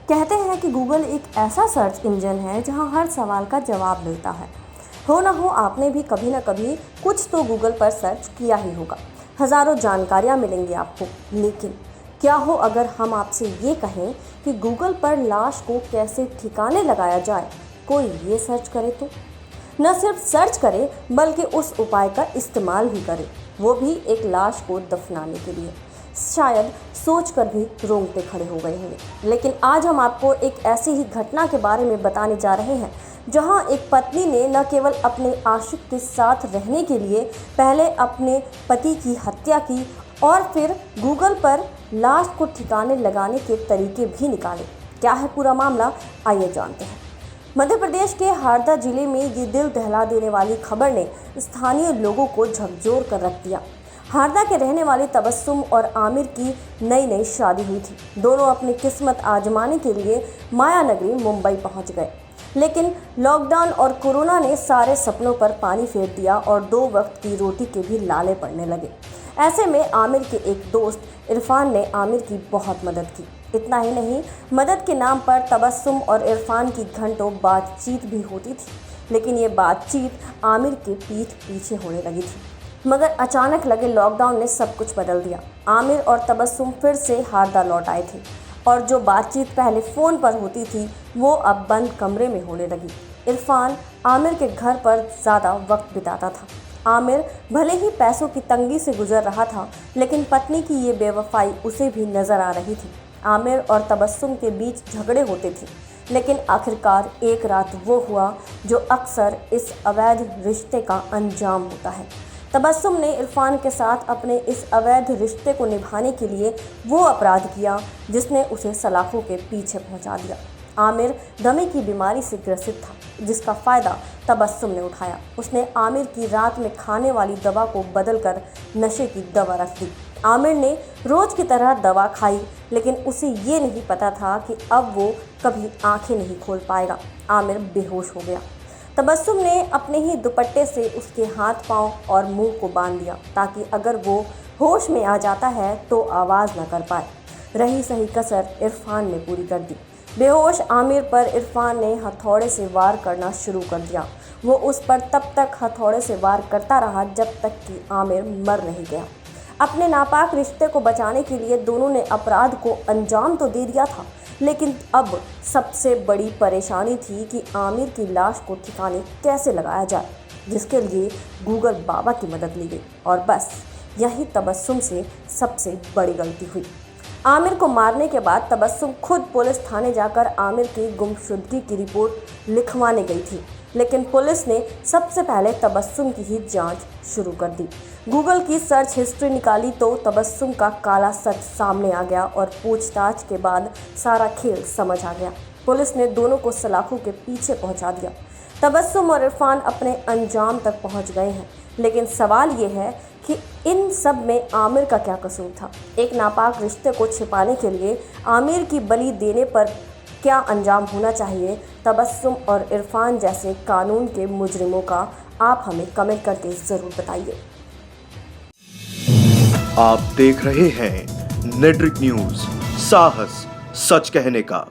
कहते हैं कि गूगल एक ऐसा सर्च इंजन है जहां हर सवाल का जवाब मिलता है। हो ना हो आपने भी कभी ना कभी कुछ तो गूगल पर सर्च किया ही होगा। हज़ारों जानकारियां मिलेंगी आपको, लेकिन क्या हो अगर हम आपसे ये कहें कि गूगल पर लाश को कैसे ठिकाने लगाया जाए, कोई ये सर्च करे तो? न सिर्फ सर्च करे बल्कि उस उपाय का इस्तेमाल भी करे, वो भी एक लाश को दफनाने के लिए। शायद सोचकर भी रोंगटे खड़े हो गए होंगे। लेकिन आज हम आपको एक ऐसी ही घटना के बारे में बताने जा रहे हैं जहां एक पत्नी ने न केवल अपने आशिक के साथ रहने के लिए पहले अपने पति की हत्या की और फिर गूगल पर लाश को ठिकाने लगाने के तरीके भी निकाले। क्या है पूरा मामला, आइए जानते हैं। मध्य प्रदेश के हरदा जिले में ये दिल दहला देने वाली खबर ने स्थानीय लोगों को झकझोर कर रख दिया। हरदा के रहने वाले तबस्सुम और आमिर की नई नई शादी हुई थी। दोनों अपनी किस्मत आजमाने के लिए माया नगरी मुंबई पहुंच गए, लेकिन लॉकडाउन और कोरोना ने सारे सपनों पर पानी फेर दिया और 2 वक्त की रोटी के भी लाले पड़ने लगे। ऐसे में आमिर के एक दोस्त इरफान ने आमिर की बहुत मदद की। इतना ही नहीं, मदद के नाम पर तबस्सुम और इरफान की घंटों बातचीत भी होती थी, लेकिन ये बातचीत आमिर के पीठ पीछे होने लगी थी। मगर अचानक लगे लॉकडाउन ने सब कुछ बदल दिया। आमिर और तबस्सुम फिर से हरदा लौट आए थे और जो बातचीत पहले फ़ोन पर होती थी वो अब बंद कमरे में होने लगी। इरफान आमिर के घर पर ज़्यादा वक्त बिताता था। आमिर भले ही पैसों की तंगी से गुजर रहा था, लेकिन पत्नी की ये बेवफाई उसे भी नज़र आ रही थी। आमिर और तबस्सुम के बीच झगड़े होते थे, लेकिन आखिरकार एक रात वो हुआ जो अक्सर इस अवैध रिश्ते का अंजाम होता है। तबस्सुम ने इरफान के साथ अपने इस अवैध रिश्ते को निभाने के लिए वो अपराध किया जिसने उसे सलाखों के पीछे पहुंचा दिया। आमिर दमे की बीमारी से ग्रसित था, जिसका फ़ायदा तबस्सुम ने उठाया। उसने आमिर की रात में खाने वाली दवा को बदलकर नशे की दवा रख दी। आमिर ने रोज़ की तरह दवा खाई, लेकिन उसे ये नहीं पता था कि अब वो कभी आंखें नहीं खोल पाएगा। आमिर बेहोश हो गया। तबस्सुम ने अपने ही दुपट्टे से उसके हाथ पांव और मुंह को बांध दिया, ताकि अगर वो होश में आ जाता है तो आवाज़ न कर पाए। रही सही कसर इरफान ने पूरी कर दी। बेहोश आमिर पर इरफान ने हथौड़े से वार करना शुरू कर दिया। वो उस पर तब तक हथौड़े से वार करता रहा जब तक कि आमिर मर नहीं गया। अपने नापाक रिश्ते को बचाने के लिए दोनों ने अपराध को अंजाम तो दे दिया था, लेकिन अब सबसे बड़ी परेशानी थी कि आमिर की लाश को ठिकाने कैसे लगाया जाए, जिसके लिए गूगल बाबा की मदद ली गई। और बस यही तबस्सुम से सबसे बड़ी गलती हुई। आमिर को मारने के बाद तबस्सुम खुद पुलिस थाने जाकर आमिर की गुमशुदगी की रिपोर्ट लिखवाने गई थी, लेकिन पुलिस ने सबसे पहले तबस्सुम की ही जांच शुरू कर दी। गूगल की सर्च हिस्ट्री निकाली तो तबस्सुम का काला सच सामने आ गया और पूछताछ के बाद सारा खेल समझ आ गया। पुलिस ने दोनों को सलाखों के पीछे पहुंचा दिया। तबस्सुम और इरफान अपने अंजाम तक पहुंच गए हैं, लेकिन सवाल ये है कि इन सब में आमिर का क्या कसूर था? एक नापाक रिश्ते को छिपाने के लिए आमिर की बलि देने पर क्या अंजाम होना चाहिए तबस्सुम और इरफान जैसे कानून के मुजरिमों का? आप हमें कमेंट करके ज़रूर बताइए। आप देख रहे हैं नेट्रिक न्यूज, साहस सच कहने का।